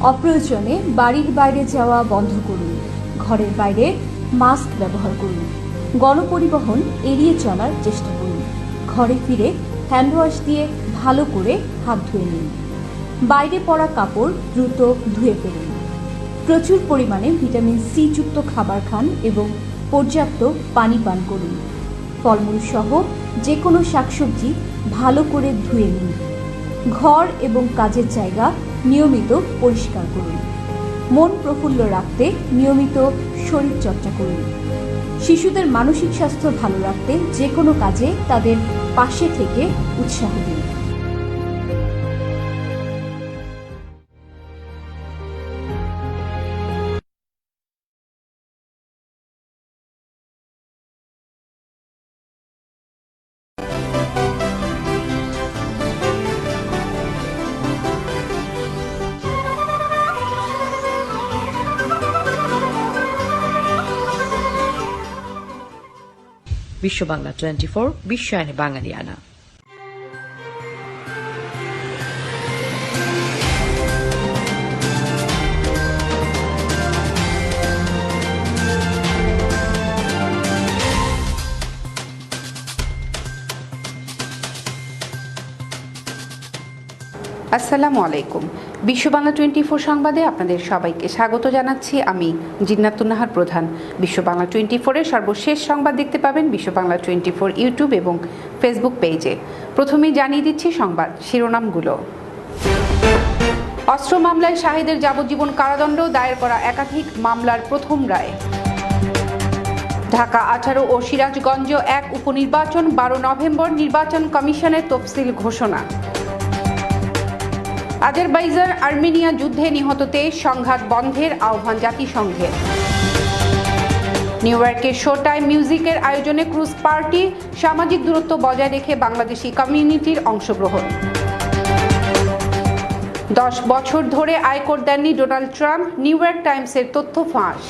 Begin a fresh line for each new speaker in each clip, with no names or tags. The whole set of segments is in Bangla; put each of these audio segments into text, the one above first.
অপ্রয়োজনে বাড়ির বাইরে যাওয়া বন্ধ করুন। ঘরের বাইরে মাস্ক ব্যবহার করুন। গণপরিবহন এড়িয়ে চলার চেষ্টা করুন। ঘরে ফিরে হ্যান্ড ওয়াশ দিয়ে ভালো করে হাত ধুয়ে নিন। বাইরে পরা কাপড় দ্রুত ধুয়ে ফেলুন। প্রচুর পরিমাণে ভিটামিন সি যুক্ত খাবার খান এবং পর্যাপ্ত পানি পান করুন। ফলমূল সহ যে কোনো শাকসবজি ভালো করে ধুয়ে নিন। ঘর এবং কাজের জায়গা নিয়মিত পরিষ্কার করুন। মন প্রফুল্ল রাখতে নিয়মিত শরীরচর্চা করুন। শিশুদের মানসিক স্বাস্থ্য ভালো রাখতে যে কোনো কাজে তাদের পাশে থেকে উৎসাহ দিন।
বিশ্ব বাংলা 24 বিশ্বায়নে বাঙালিয়ানা।
আসসালামু আলাইকুম। বিশ্ব বাংলা 24 সংবাদে আপনাদের সবাইকে স্বাগত জানাচ্ছি। আমি জিন্নাতুন নাহার প্রধান। বিশ্ব বাংলা 24-এর সর্বশেষ সংবাদ দেখতে পাবেন বিশ্ব বাংলা 24 ইউটিউব এবং ফেসবুক পেজে। প্রথমেই জানিয়ে দিচ্ছি সংবাদ শিরোনামগুলো। অস্ত্র মামলায় শাহিদের যাবজ্জীবন কারাদণ্ড, দায়ের করা একাধিক মামলার প্রথম রায়। ঢাকা 18 ও সিরাজগঞ্জ 1 উপনির্বাচন 12 নভেম্বর নির্বাচন কমিশনের তফসিল ঘোষণা। আজারবাইজান আর্মেনিয়া যুদ্ধে নিহত 23 সংঘাত বন্ধের আহ্বান জাতিসংঘের। নিউ ইয়র্কের শো টাইম মিউজিকের আয়োজনে ক্রুজ পার্টি, সামাজিক দূরত্ব বজায় রেখে বাংলাদেশি কমিউনিটির অংশগ্রহণ। 10 বছর ধরে আয়কর দেননি ডোনাল্ড ট্রাম্প, নিউ ইয়র্ক টাইমসের তথ্য ফাঁস।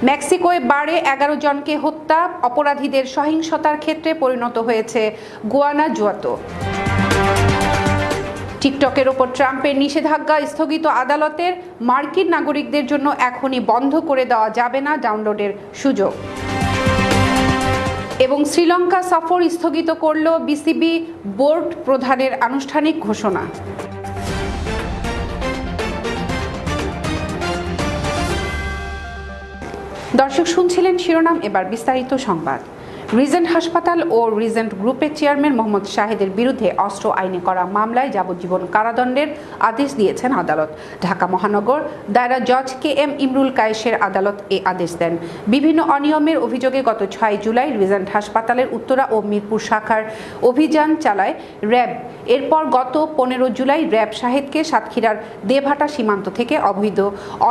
মেক্সিকোয় বারে 11 জনকে হত্যা, অপরাধীদের সহিংসতার ক্ষেত্রে পরিণত হয়েছে গুয়ানাজুয়াতো। টিকটকের ওপর ট্রাম্পের নিষেধাজ্ঞা স্থগিত আদালতের, মার্কিন নাগরিকদের জন্য এখনই বন্ধ করে দেওয়া যাবে না ডাউনলোডের সুযোগ। এবং শ্রীলঙ্কা সফর স্থগিত করল বিসিবি বোর্ড প্রধানের আনুষ্ঠানিক ঘোষণা। দর্শক শুনছিলেন শিরোনাম, এবার বিস্তারিত সংবাদ। রিজেন্ট হাসপাতাল ও রিজেন্ট গ্রুপের চেয়ারম্যান মোহাম্মদ শাহিদের বিরুদ্ধে অস্ত্র আইনে করা মামলায় যাবজ্জীবন কারাদণ্ডের আদেশ দিয়েছেন আদালত। ঢাকা মহানগর দায়রা জজ KM ইমরুল কায়েসের আদালত এ আদেশ দেন। বিভিন্ন অনিয়মের অভিযোগে গত 6 জুলাই রিজেন্ট হাসপাতালের উত্তরা ও মিরপুর শাখার অভিযান চালায় র্যাব। এরপর গত 15 জুলাই র্যাব শাহিদকে সাতক্ষীরার দেবহাটা সীমান্ত থেকে অবৈধ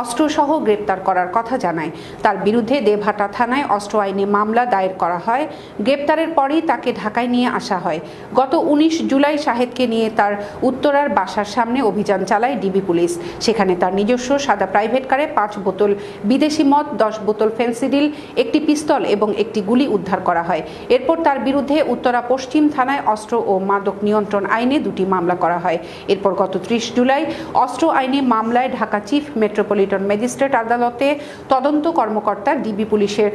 অস্ত্রসহ গ্রেপ্তার করার কথা জানায়। তার বিরুদ্ধে দেবহাটা থানায় অস্ত্র আইনে মামলা দায়ের করা হয়। গ্রেপ্তারের পরেই তাকে ঢাকায় নিয়ে আসা হয়। গত 19 জুলাই শাহিদকে নিয়ে তার উত্তরার বাসার সামনে অভিযান চালায় ডিবি পুলিশ। সেখানে তার নিজস্ব সাদা প্রাইভেট কারে 5 বোতল বিদেশি মদ, 10 বোতল ফেন্সিডিল, একটি পিস্তল এবং একটি গুলি উদ্ধার করা হয়। এরপর তার বিরুদ্ধে উত্তরা পশ্চিম থানায় অস্ত্র ও মাদক নিয়ন্ত্রণ আইনে 2টি মামলা করা হয়। এরপর গত 30 জুলাই অস্ত্র আইনে মামলায় ঢাকা চিফ মেট্রোপলিটন ম্যাজিস্ট্রেট আদালতে তদন্ত কর্মকর্তা ডিবি পুলিশের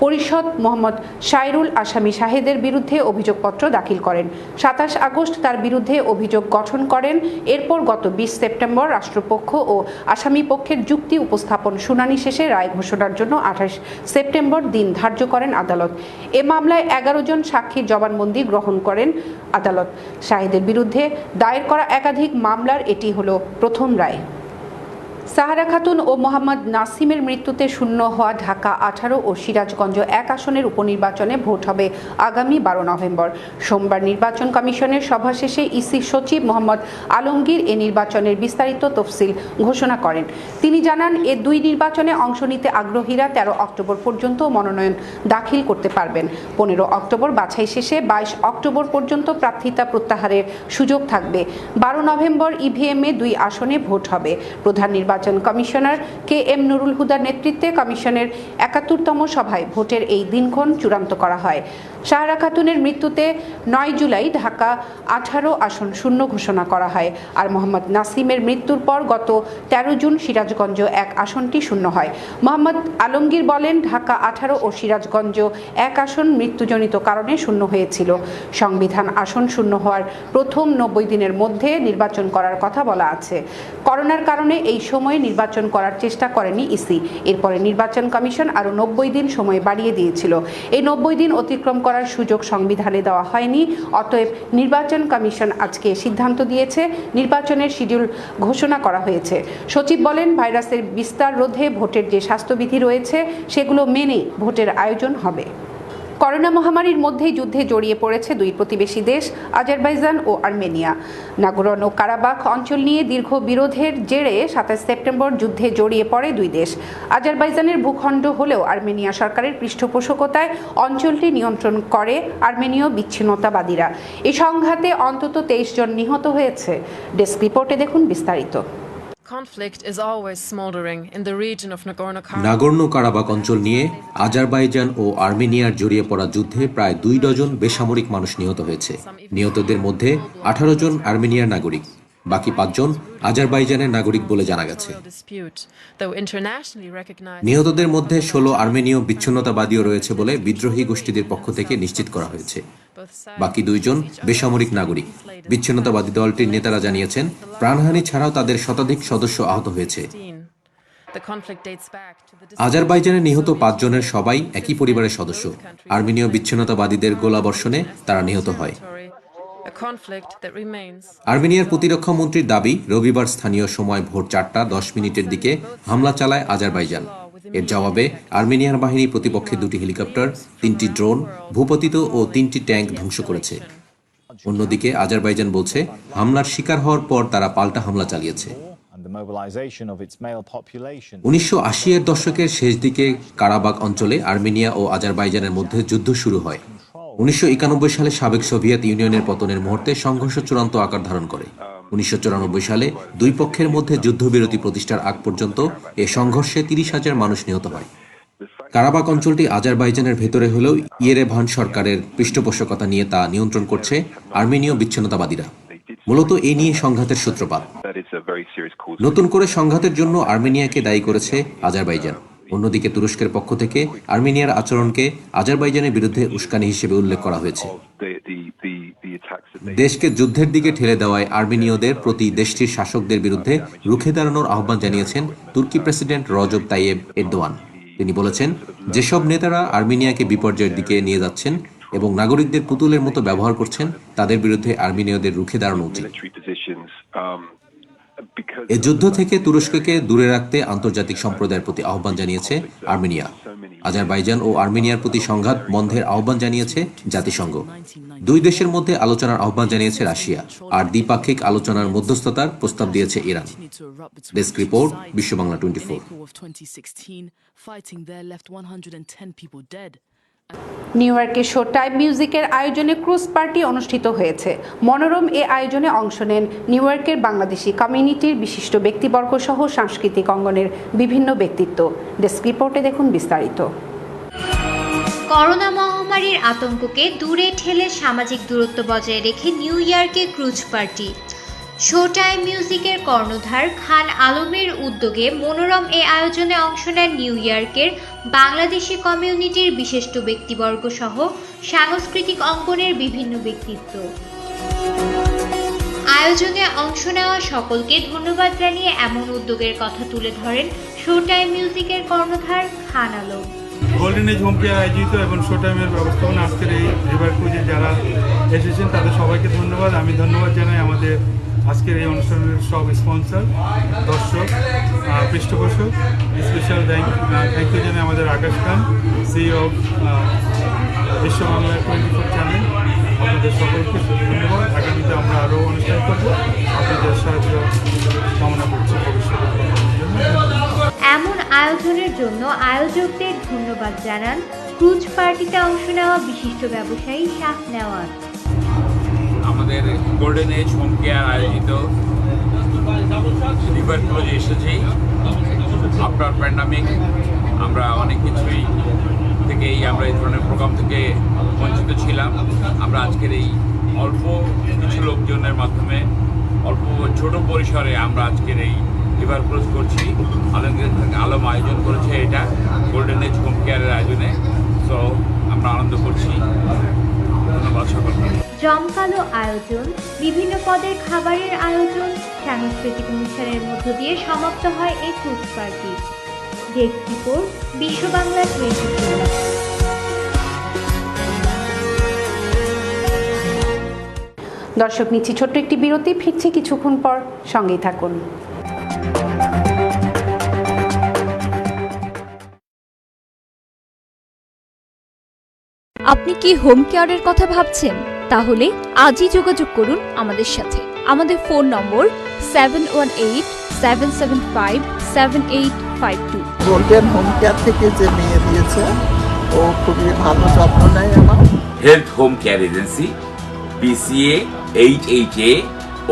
পরিষদ মোহাম্মদ শাইরুল আসামি শাহিদের বিরুদ্ধে অভিযোগপত্র দাখিল করেন। 27 আগস্ট তার বিরুদ্ধে অভিযোগ গঠন করেন। এরপর গত 20 সেপ্টেম্বর রাষ্ট্রপক্ষ ও আসামি পক্ষের যুক্তি উপস্থাপন শুনানি শেষে রায় ঘোষণার জন্য 28 সেপ্টেম্বর দিন ধার্য করেন আদালত। এ মামলায় 11 জন সাক্ষীর জবানবন্দি গ্রহণ করেন আদালত। শাহিদের বিরুদ্ধে দায়ের করা একাধিক মামলার এটি হলো প্রথম রায়। সাহারা খাতুন ও মোহাম্মদ নাসিমের মৃত্যুতে শূন্য হওয়া ঢাকা 18 ও সিরাজগঞ্জ 1 আসনের উপনির্বাচনে ভোট হবে আগামী 12 নভেম্বর। সোমবার নির্বাচন কমিশনের সভা শেষে ইসি সচিব মোহাম্মদ আলমগীর এ নির্বাচনের বিস্তারিত তফসিল ঘোষণা করেন। তিনি জানান, এ 2 নির্বাচনে অংশ নিতে আগ্রহীরা 13 অক্টোবর পর্যন্ত মনোনয়ন দাখিল করতে পারবেন। 15 অক্টোবর বাছাই শেষে 22 অক্টোবর পর্যন্ত প্রার্থিতা প্রত্যাহারের সুযোগ থাকবে। 12 নভেম্বর ইভিএমে 2 আসনে ভোট হবে। প্রধান নির্বাচন নির্বাচন কমিশনার KM নুরুল হুদার নেতৃত্বে কমিশনের ৭১তম সভায় ভোটের এই দিনক্ষণ চূড়ান্ত করা হয়। সাহারা খাতুনের মৃত্যুতে ৯ জুলাই ঢাকা ১৮ আসন শূন্য ঘোষণা করা হয়, আর মোহাম্মদ নাসিমের মৃত্যুর পর গত ১৩ জুন সিরাজগঞ্জ ১ আসনটি শূন্য হয়। মোহাম্মদ আলমগীর বলেন, ঢাকা ১৮ ও সিরাজগঞ্জ ১ আসন মৃত্যুজনিত কারণে শূন্য হয়েছিল। সংবিধান আসন শূন্য হওয়ার প্রথম ৯০ দিনের মধ্যে নির্বাচন করার কথা বলা আছে। করোনার কারণে এই সময়ে নির্বাচন করার চেষ্টা করেনি ইসি। এরপরে নির্বাচন কমিশন আরও ৯০ দিন সময় বাড়িয়ে দিয়েছিল। এই ৯০ দিন অতিক্রম করার সুযোগ সংবিধানে দেওয়া হয়নি। অতএব নির্বাচন কমিশন আজকে সিদ্ধান্ত দিয়েছে, নির্বাচনের শিডিউল ঘোষণা করা হয়েছে। সচিব বলেন, ভাইরাসের বিস্তার রোধে ভোটের যে স্বাস্থ্যবিধি রয়েছে সেগুলো মেনে ভোটের আয়োজন হবে। করোনা মহামারীর মধ্যেই যুদ্ধে জড়িয়ে পড়েছে দুই প্রতিবেশী দেশ আজারবাইজান ও আর্মেনিয়া। নাগোর্নো কারাবাখ অঞ্চল নিয়ে দীর্ঘ বিরোধের জেরে ২৭ সেপ্টেম্বর যুদ্ধে জড়িয়ে পড়ে দুই দেশ। আজারবাইজানের ভূখণ্ড হলেও আর্মেনিয়া সরকারের পৃষ্ঠপোষকতায় অঞ্চলটি নিয়ন্ত্রণ করে আর্মেনীয় বিচ্ছিন্নতাবাদীরা। এই সংঘাতে অন্তত ২৩ জন নিহত হয়েছে। ডেস্ক রিপোর্টে দেখুন বিস্তারিত।
নাগোর্নো কারাবাখ অঞ্চল নিয়ে আজারবাইজান ও আর্মেনিয়ার জড়িয়ে পড়া যুদ্ধে প্রায় ২ ডজন বেসামরিক মানুষ নিহত হয়েছে। নিহতদের মধ্যে ১৮ জন আর্মেনিয়ার নাগরিক, বাকি ৫ জন আজারবাইজানের নাগরিক বলে জানা গেছে। নিহতদের মধ্যে ১৬ আর্মেনীয় বিচ্ছিন্নতাবাদীও রয়েছে বলে বিদ্রোহী গোষ্ঠীদের পক্ষ থেকে নিশ্চিত করা হয়েছে। বাকি ২ জন বেসামরিক নাগরিক। বিচ্ছিন্নতাবাদী দলটির নেতারা জানিয়েছেন, প্রাণহানি ছাড়াও তাদের শতাধিক সদস্য আহত হয়েছে। আজারবাইজানে নিহত ৫ জনের সবাই একই পরিবারের সদস্য। আর্মেনীয় বিচ্ছিন্নতাবাদীদের গোলাবর্ষণে তারা নিহত হয়। আর্মেনিয়ার প্রতিরক্ষা মন্ত্রীর দাবি, রবিবার স্থানীয় সময় ভোর ৪:১০ দিকে হামলা চালায় আজারবাইজান। এর জবাবে আর্মেনিয়ার বাহিনী প্রতিপক্ষের ২টি হেলিকপ্টার, ৩টি ড্রোন, ভূপতিত ও ৩টি ট্যাঙ্ক ধ্বংস করেছে। অন্যদিকে আজারবাইজান বলছে, হামলার শিকার হওয়ার পর তারা পাল্টা হামলা চালিয়েছে। ১৯৮০-এর দশকের শেষ দিকে কারাবাখ অঞ্চলে আর্মেনিয়া ও আজারবাইজানের মধ্যে যুদ্ধ শুরু হয়। ১৯৯১ সালে সাবেক সোভিয়েত ইউনিয়নের পতনের মুহূর্তে সংঘর্ষ চূড়ান্ত আকার ধারণ করে। ১৯৯৪ সালে দুই পক্ষের মধ্যে যুদ্ধবিরতি প্রতিষ্ঠার আগ পর্যন্ত এ সংঘর্ষে ৩০,০০০ মানুষ নিহত হয়। কারাবাখ অঞ্চলটি আজারবাইজানের ভেতরে হলেও ইয়েরেভান সরকারের পৃষ্ঠপোষকতা নিয়ে তা নিয়ন্ত্রণ করছে আর্মেনীয় বিচ্ছিন্নতাবাদীরা। মূলত এ নিয়ে সংঘাতের সূত্রপাত। নতুন করে সংঘাতের জন্য আর্মেনিয়াকে দায়ী করেছে আজারবাইজান। অন্যদিকে তুরস্কের পক্ষ থেকে আর্মেনিয়ার আচরণকে আজারবাইজানের বিরুদ্ধে উস্কানি হিসেবে উল্লেখ করা হয়েছে। দেশকে যুদ্ধের দিকে ঠেলে দেওয়ায় আর্মেনীয়দের প্রতি দেশটির শাসকদের বিরুদ্ধে রুখে দাঁড়ানোর আহ্বান জানিয়েছেন তুর্কি প্রেসিডেন্ট রজব তাইয়েব এরদোয়ান। তিনি বলেছেন, যেসব নেতারা আর্মেনিয়াকে বিপর্যয়ের দিকে নিয়ে যাচ্ছেন এবং নাগরিকদের পুতুলের মতো ব্যবহার করছেন, তাদের বিরুদ্ধে আর্মেনীয়দের রুখে দাঁড়ানো উচিত। এ যুদ্ধ থেকে তুরস্ককে দূরে রাখতে আন্তর্জাতিক সম্প্রদায়ের প্রতি আহ্বান জানিয়েছে আর্মেনিয়া। আজারবাইজান ও আর্মেনিয়ার প্রতি সংঘাত বন্ধের আহ্বান জানিয়েছে জাতিসংঘ। দুই দেশের মধ্যে আলোচনার আহ্বান জানিয়েছে রাশিয়া, আর দ্বিপাক্ষিক আলোচনার মধ্যস্থতার প্রস্তাব দিয়েছে ইরান। ডেস্ক রিপোর্ট, বিশ্ব বাংলা 24।
নিউ ইয়র্কের শো টাইম মিউজিকের আয়োজনে ক্রুজ পার্টি অনুষ্ঠিত হয়েছে। মনোরম এ আয়োজনে অংশ নেন নিউ ইয়র্কের বাংলাদেশি কমিউনিটির বিশিষ্ট ব্যক্তিবর্গ সহ সাংস্কৃতিক অঙ্গনের বিভিন্ন ব্যক্তিত্ব। ডেস্ক রিপোর্টে দেখুন বিস্তারিত।
করোনা মহামারীর আতঙ্ককে দূরে ঠেলে সামাজিক দূরত্ব বজায় রেখে নিউ ইয়র্কে ক্রুজ পার্টি। শো টাইম মিউজিকের কর্ণধার খান আলমের উদ্যোগে মনোরম এ আয়োজনে অংশ নেন নিউ ইয়র্কের বাংলাদেশি কমিউনিটির বিশিষ্ট ব্যক্তিবর্গ সহ সাংস্কৃতিক অঙ্গনের বিভিন্ন ব্যক্তিত্ব। আয়োজনে অংশ নেওয়া সকলকে ধন্যবাদ জানিয়ে এমন উদ্যোগের কথা তুলে ধরেন শো টাইম মিউজিকের কর্ণধার Khan Alam.
Golden age home care আয়োজিত এবং শো টাইমের ব্যবস্থাপনা আজকের এই রিভার ক্রুজে যারা এসেছেন তাদের সবাইকে ধন্যবাদ। আমি ধন্যবাদ জানাই আমাদের আজকের এই অনুষ্ঠানের সব স্পন্সর, দর্শক, পৃষ্ঠপোষক। স্পেশাল থ্যাংক ইউ জানাই আমাদের আকাশ খান, সিইও অফ বিশ্ব বাংলা 24 চ্যানেল। আপনাদের সকলকে ধন্যবাদ। আগামীতে আমরা আরও অনুষ্ঠান করব। আপনাদের সাহায্য কামনা করছি ভবিষ্যতে।
এমন আয়োজনের জন্য আয়োজকদের ধন্যবাদ জানান ক্রুজ পার্টিতে অংশ নেওয়া বিশিষ্ট ব্যবসায়ী শাহ নেওয়াজ।
আমাদের গোল্ডেন এজ হোম কেয়ার আয়োজিত রিভার ক্রুজে এসেছি। ডাইনামিক, আমরা অনেক কিছুই থেকেই আমরা এই ধরনের প্রোগ্রাম থেকে বঞ্চিত ছিলাম। আমরা আজকের এই অল্প কিছু লোকজনের মাধ্যমে অল্প ছোট পরিসরে আমরা আজকের এই রিভার ক্রুজ করছি। আলম আয়োজন করেছে এটা গোল্ডেন এজ হোম কেয়ারের আয়োজনে। সো আমরা আনন্দ করছি। ধন্যবাদ সকলকে।
জমকালো আয়োজন, বিভিন্ন পদের খাবারের আয়োজন, সাংস্কৃতিক অনুষ্ঠানের মধ্য দিয়ে সমাপ্ত হয় এই ক্রুজ পার্টি। ডেস্ক রিপোর্ট, বিশ্ব বাংলা 24।
দর্শক, নিচ্ছি ছোট্ট একটি বিরতি, ফিরছি কিছুক্ষণ পর, সঙ্গেই থাকুন।
আপনি কি হোম কেয়ারের কথা ভাবছেন? তাহলে আজই যোগাযোগ করুন আমাদের সাথে। আমাদের ফোন নম্বর 7187757852।
গোল্ডেন হোম কেয়ার থেকে যে মেয়ে দিয়েছে, ও খুবই ভালো যত্ন নেয় আমার।
Health home care agency BCA 8HA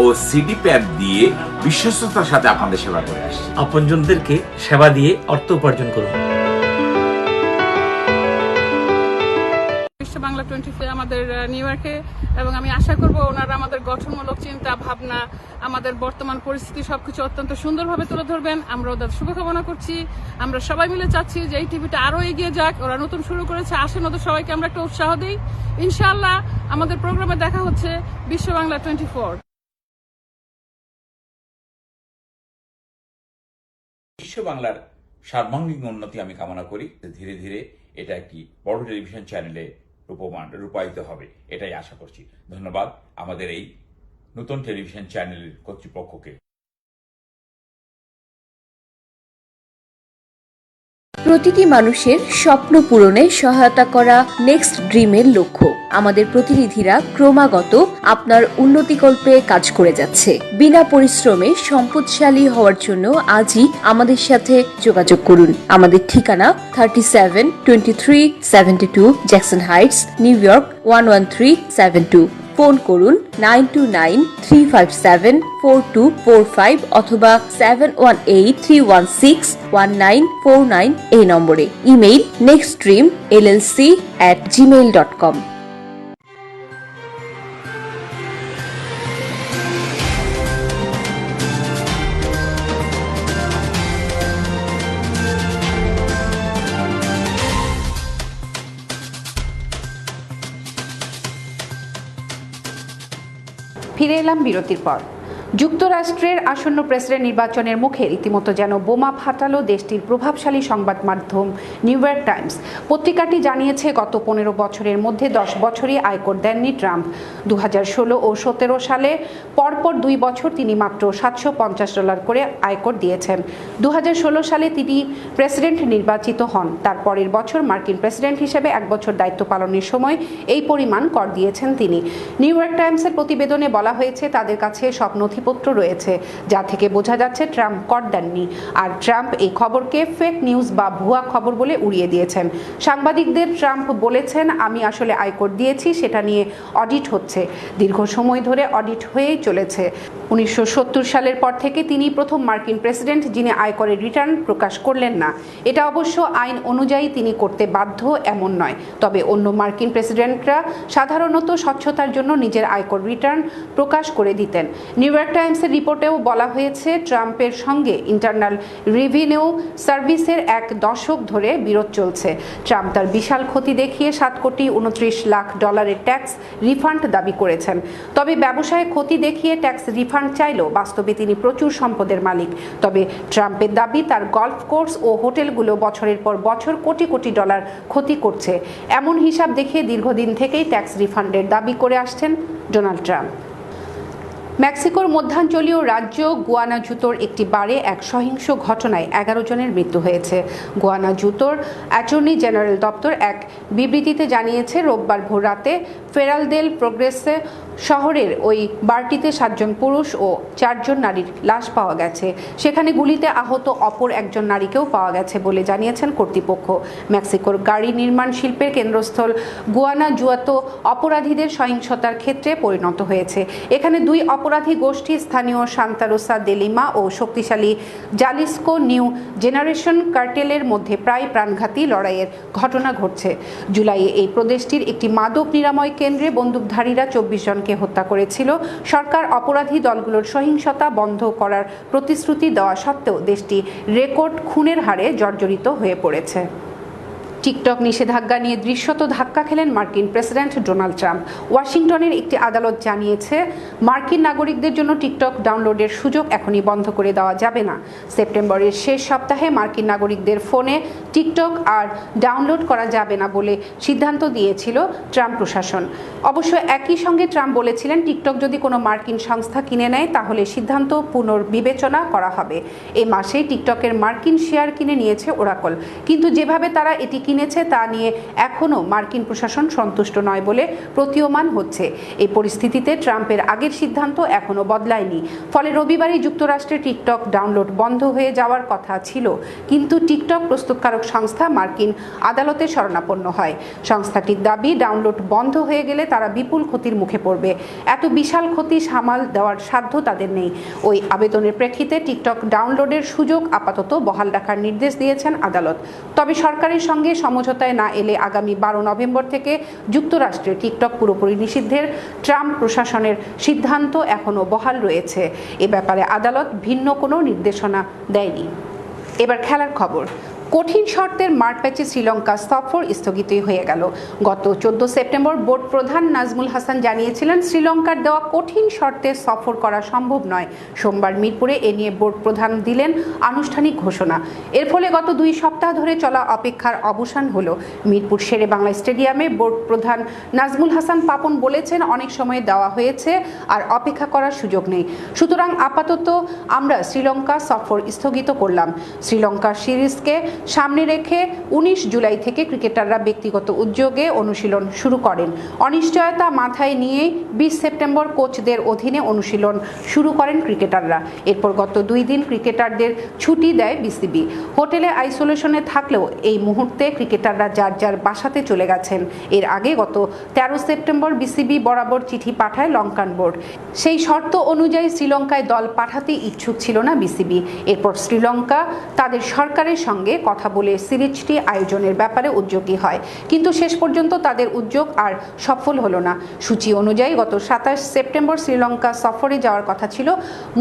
ও CDPAP দিয়ে বিশ্বস্ততার সাথে আপনাদের সেবা করে আসছে।
আপনজনদেরকে সেবা দিয়ে অর্থ উপার্জন করুন।
বিশ্ব বাংলা 24 আমাদের নিউ ইয়র্কে, এবং আমি আশা করব ওনারা আমাদের গঠনমূলক চিন্তা ভাবনা, আমাদের বর্তমান পরিস্থিতি সবকিছু অত্যন্ত সুন্দরভাবে তুলে ধরবেন। আমরা ওদের শুভকামনা করছি। আমরা সবাই মিলে চাচ্ছি যে এই টিভিটা আরো এগিয়ে যাক। ওরা নতুন শুরু করেছে, আসেন ওদের সবাইকে আমরা একটা উৎসাহ দিই। ইনশাআল্লাহ আমাদের প্রোগ্রামে দেখা হচ্ছে বিশ্ব বাংলা 24।
বিশ্ব বাংলার সার্বাঙ্গীন উন্নতি আমি কামনা করি। ধীরে ধীরে এটা একটি বড় টেলিভিশন চ্যানেলে রূপায়িত হবে, এটাই আশা করছি। ধন্যবাদ আমাদের এই নতুন টেলিভিশন চ্যানেলের কর্তৃপক্ষকে।
প্রতিটি মানুষের স্বপ্ন পূরণে সহায়তা করা নেক্সট ড্রিমের লক্ষ্য। আমাদের প্রতিনিধিরা ক্রমাগত আপনার উন্নতিকল্পে কাজ করে যাচ্ছে। বিনা পরিশ্রমে সম্পদশালী হওয়ার জন্য আজই আমাদের সাথে যোগাযোগ করুন। আমাদের ঠিকানা 372372 Jackson Heights, new York 11372। Phone করুন 9293574245 অথবা 7183161949 এই নম্বরে। Email nextdreamllc@gmail.com।
ফিরে এলাম বিরতির পর। যুক্তরাষ্ট্রের আসন্ন প্রেসিডেন্ট নির্বাচনের মুখে রীতিমতো যেন বোমা ফাটালো দেশটির প্রভাবশালী সংবাদ মাধ্যম নিউ ইয়র্ক টাইমস। পত্রিকাটি জানিয়েছে, গত 15 বছরের মধ্যে 10 বছরই আয়কর দেননি ট্রাম্প। 2016 ও 17 সালে পরপর 2 বছর তিনি মাত্র $750 করে আয়কর দিয়েছেন। 2016 সালে তিনি প্রেসিডেন্ট নির্বাচিত হন। তার পরের বছর মার্কিন প্রেসিডেন্ট হিসেবে 1 বছর দায়িত্ব পালনের সময় এই পরিমাণ কর দিয়েছেন তিনি। নিউ ইয়র্ক টাইমসের প্রতিবেদনে বলা হয়েছে, তাদের কাছে সব নথিপত্র রয়েছে, যা থেকে বোঝা যাচ্ছে ট্রাম্প কর দেননি। আর ট্রাম্প এই খবরকে ফেক নিউজ বা ভুয়া খবর বলে উড়িয়ে দিয়েছেন। সাংবাদিকদের ট্রাম্প বলেছেন, আমি আসলে আয়কর দিয়েছি, সেটা নিয়ে অডিট হচ্ছে। দীর্ঘ সময় ধরে অডিট হয়েই চলেছে। 1970 সালের পর থেকে তিনি প্রথম মার্কিন প্রেসিডেন্ট যিনি আয়করের রিটার্ন প্রকাশ করলেন না। এটা অবশ্য আইন অনুযায়ী তিনি করতে বাধ্য এমন নয়। তবে অন্য মার্কিন প্রেসিডেন্টরা সাধারণত স্বচ্ছতার জন্য নিজের আয়কর রিটার্ন প্রকাশ করে দিতেন। নিউ ইয়র্ক টাইমসের রিপোর্টেও বলা হয়েছে, ট্রাম্পের সঙ্গে ইন্টারনাল রেভিনিউ সার্ভিসের 1 দশক ধরে বিরোধ চলছে। ট্রাম্প তার বিশাল ক্ষতি দেখিয়ে $7.29 লাখ ট্যাক্স রিফান্ড দাবি করেছেন। তবে ব্যবসায় ক্ষতি দেখিয়ে ট্যাক্স রিফান্ড চাইলেও বাস্তবে তিনি প্রচুর সম্পদের মালিক। তবে ট্রাম্পের দাবি, তার গল্ফ কোর্স ও হোটেলগুলো বছরের পর বছর কোটি কোটি ডলার ক্ষতি করছে। এমন হিসাব দেখিয়ে দীর্ঘদিন থেকেই ট্যাক্স রিফান্ডের দাবি করে আসছেন ডোনাল্ড ট্রাম্প। মেক্সিকোর মধ্যাঞ্চলীয় রাজ্য গুয়ানাজুতোর একটি বারে এক সহিংস ঘটনায় 11 জনের মৃত্যু হয়েছে। গুয়ানাজুতোর অ্যাটর্নি জেনারেল দপ্তর এক বিবৃতিতে জানিয়েছে, রোববার ভোর রাতে ফেরাল দেল প্রোগ্রেসে শহরের ওই বারটিতে 7 জন পুরুষ ও 4 জন নারীর লাশ পাওয়া গেছে। সেখানে গুলিতে আহত অপর একজন নারীকেও পাওয়া গেছে বলে জানিয়েছেন কর্তৃপক্ষ। মেক্সিকোর গাড়ি নির্মাণ শিল্পের কেন্দ্রস্থল গুয়ানাজুয়াতো অপরাধীদের সহিংসতার ক্ষেত্রে পরিণত হয়েছে। এখানে 2 অপরাধী গোষ্ঠী স্থানীয় সান্তা রোসা দে লিমা ও শক্তিশালী জালিস্কো নিউ জেনারেশন কার্টেলের মধ্যে প্রায় প্রাণঘাতী লড়াইয়ের ঘটনা ঘটছে। জুলাইয়ে এই প্রদেশটির একটি মাদক নিরাময় কেন্দ্রে বন্দুকধারীরা 24 জনকে হত্যা করেছিল। সরকার অপরাধী দলগুলোর সহিংসতা বন্ধ করার প্রতিশ্রুতি দেওয়া সত্ত্বেও দেশটি রেকর্ড খুনের হারে জর্জরিত হয়ে পড়েছে। টিকটক নিষেধাজ্ঞা নিয়ে দৃশ্যত ধাক্কা খেলেন মার্কিন প্রেসিডেন্ট ডোনাল্ড ট্রাম্প। ওয়াশিংটনের একটি আদালত জানিয়েছে মার্কিন নাগরিকদের জন্য টিকটক ডাউনলোডের সুযোগ এখনই বন্ধ করে দেওয়া যাবে না। সেপ্টেম্বরের শেষ সপ্তাহে মার্কিন নাগরিকদের ফোনে টিকটক আর ডাউনলোড করা যাবে না বলে সিদ্ধান্ত দিয়েছিল ট্রাম্প প্রশাসন। অবশ্য একই সঙ্গে ট্রাম্প বলেছিলেন টিকটক যদি কোনো মার্কিন সংস্থা কিনে নেয় তাহলে সিদ্ধান্ত পুনর্বিবেচনা করা হবে। এই মাসেই টিকটকের মার্কিন শেয়ার কিনে নিয়েছে ওরাকল, কিন্তু যেভাবে তারা এটি কিনেছে তা নিয়ে এখনও মার্কিন প্রশাসন সন্তুষ্ট নয় বলে প্রতীয়মান হচ্ছে। এই পরিস্থিতিতে ট্রাম্পের আগের সিদ্ধান্ত এখনও বদলায়নি। ফলে রবিবারই যুক্তরাষ্ট্রে টিকটক ডাউনলোড বন্ধ হয়ে যাওয়ার কথা ছিল, কিন্তু টিকটক প্রস্তুতকারক সংস্থা মার্কিন আদালতে শরণাপন্ন হয়। সংস্থাটির দাবি ডাউনলোড বন্ধ হয়ে গেলে তারা বিপুল ক্ষতির মুখে পড়বে। এত বিশাল ক্ষতি সামাল দেওয়ার সাধ্য তাদের নেই। ওই আবেদনের প্রেক্ষিতে টিকটক ডাউনলোডের সুযোগ আপাতত বহাল রাখার নির্দেশ দিয়েছেন আদালত। তবে সরকারের সঙ্গে সমঝোতায় না এলে আগামী 12 নভেম্বর থেকে যুক্তরাষ্ট্রে টিকটক পুরোপুরি নিষিদ্ধের ট্রাম্প প্রশাসনের সিদ্ধান্ত এখনও বহাল রয়েছে। এ ব্যাপারে আদালত ভিন্ন কোনো নির্দেশনা দেয়নি। এবার খেলার খবর। কঠিন শর্তের মারপ্যাচে শ্রীলঙ্কা সফর স্থগিতই হয়ে গেল। গত 14 সেপ্টেম্বর বোর্ড প্রধান নাজমুল হাসান জানিয়েছিলেন শ্রীলঙ্কার দেওয়া কঠিন শর্তে সফর করা সম্ভব নয়। সোমবার মিরপুরে এ নিয়ে বোর্ড প্রধান দিলেন আনুষ্ঠানিক ঘোষণা। এর ফলে গত 2 সপ্তাহ ধরে চলা অপেক্ষার অবসান হলো। মিরপুর শেরে বাংলা স্টেডিয়ামে বোর্ড প্রধান নাজমুল হাসান পাপন বলেছেন অনেক সময় দেওয়া হয়েছে, আর অপেক্ষা করার সুযোগ নেই। সুতরাং আপাতত আমরা শ্রীলঙ্কা সফর স্থগিত করলাম। শ্রীলঙ্কার সিরিজকে সামনে রেখে 19 জুলাই থেকে ক্রিকেটাররা ব্যক্তিগত উদ্যোগে অনুশীলন শুরু করেন। অনিশ্চয়তা মাথায় নিয়ে 20 সেপ্টেম্বর কোচদের অধীনে অনুশীলন শুরু করেন ক্রিকেটাররা। এরপর গত 2 দিন ক্রিকেটারদের ছুটি দেয় বিসিবি। হোটেলে আইসোলেশনে থাকলেও এই মুহূর্তে ক্রিকেটাররা যার যার বাসাতে চলে গেছেন। এর আগে গত 13 সেপ্টেম্বর বিসিবি বরাবর চিঠি পাঠায় লঙ্কান বোর্ড। সেই শর্ত অনুযায়ী শ্রীলঙ্কায় দল পাঠাতে ইচ্ছুক ছিল না বিসিবি। এরপর শ্রীলঙ্কা তাদের সরকারের সঙ্গে কথা বলে সিরিজটি আয়োজনের ব্যাপারে উদ্যোগী হয়, কিন্তু শেষ পর্যন্ত তাদের উদ্যোগ আর সফল হলো না। সূচি অনুযায়ী গত 27 সেপ্টেম্বর শ্রীলঙ্কা সফরে যাওয়ার কথা ছিল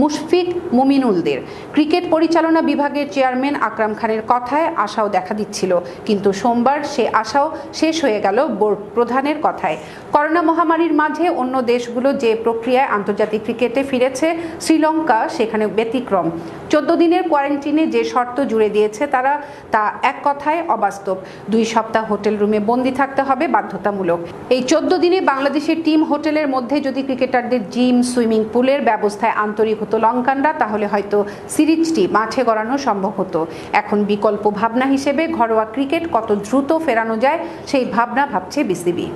মুশফিক মুমিনুলদের। ক্রিকেট পরিচালনা বিভাগের চেয়ারম্যান আকরাম খানের কথায় আশাও দেখা দিচ্ছিল, কিন্তু সোমবার সে আশাও শেষ হয়ে গেল বোর্ড প্রধানের কথায়। করোনা মহামারীর মাঝে অন্য দেশগুলো যে প্রক্রিয়ায় আন্তর্জাতিক ক্রিকেটে ফিরেছে, শ্রীলঙ্কা সেখানে ব্যতিক্রম। 14 দিনের কোয়ারেন্টিনে যে শর্ত জুড়ে দিয়েছে তারা তা এক কথায় অবাস্তব। 2 সপ্তাহ হোটেল রুমে বন্দি থাকতে হবে বাধ্যতামূলক। এই 14 দিনে বাংলাদেশের টিম হোটেলের মধ্যে যদি ক্রিকেটারদের জিম, সুইমিং পুলের ব্যবস্থায় আন্তরিক হতো লঙ্কানরা, তাহলে হয়তো সিরিজটি মাঠে গড়ানো সম্ভব হতো। এখন বিকল্প ভাবনা হিসেবে ঘরোয়া ক্রিকেট কত দ্রুত ফেরানো যায় সেই ভাবনা ভাবছে বিসিবি।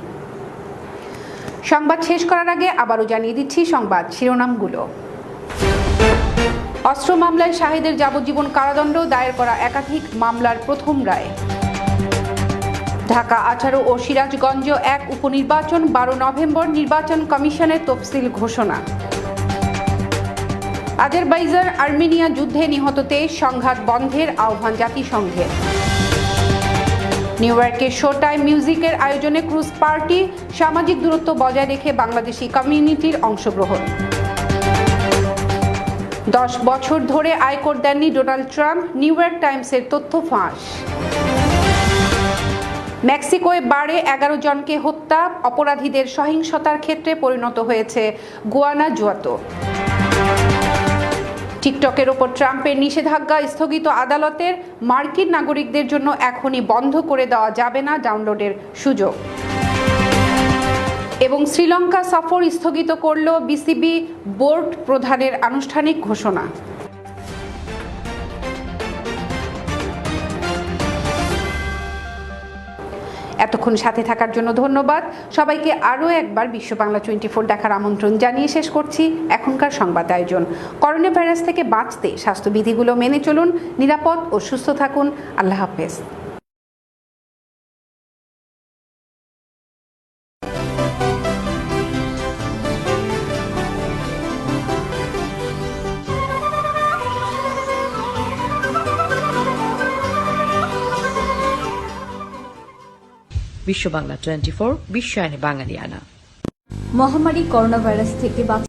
সংবাদ শেষ করার আগে আবারও জানিয়ে দিচ্ছি সংবাদ শিরোনামগুলো। অস্ত্র মামলায় শাহেদের যাবজ্জীবন কারাদণ্ড, দায়ের করা একাধিক মামলার প্রথম রায়। ঢাকা 18 ও সিরাজগঞ্জ 1 উপনির্বাচন 12 নভেম্বর নির্বাচন কমিশনের তফসিল ঘোষণা। আজারবাইজান আর্মেনিয়া যুদ্ধে নিহত 23 সংঘাত বন্ধের আহ্বান জাতিসংঘের। নিউ ইয়র্কের শো টাইম মিউজিকের আয়োজনে ক্রুজ পার্টি, সামাজিক দূরত্ব বজায় রেখে বাংলাদেশি কমিউনিটির অংশগ্রহণ। 10 বছর ধরে আয়কর দেননি ডোনাল্ড ট্রাম্প, নিউ ইয়র্ক টাইমসের তথ্য ফাঁস। মেক্সিকোয় বারে 11 জনকে হত্যা, অপরাধীদের সহিংসতার ক্ষেত্রে পরিণত হয়েছে গুয়ানাজুয়াতো। টিকটকের ওপর ট্রাম্পের নিষেধাজ্ঞা স্থগিত আদালতের, মার্কিন নাগরিকদের জন্য এখনই বন্ধ করে দেওয়া যাবে না ডাউনলোডের সুযোগ। এবং শ্রীলঙ্কা সফর স্থগিত করল বিসিবি, বোর্ড প্রধানের আনুষ্ঠানিক ঘোষণা। এতক্ষণ সাথে থাকার জন্য ধন্যবাদ সবাইকে। আরও একবার বিশ্ব বাংলা 24 দেখার আমন্ত্রণ জানিয়ে শেষ করছি এখনকার সংবাদ আয়োজন। করোনা ভাইরাস থেকে বাঁচতে স্বাস্থ্যবিধিগুলো মেনে চলুন, নিরাপদ ও সুস্থ থাকুন। আল্লাহ হাফেজ।
বিশ্ব বাংলা 24 বিশ্বায়নে বাঙালিয়ানা।
মহামারী করোনা ভাইরাস থেকে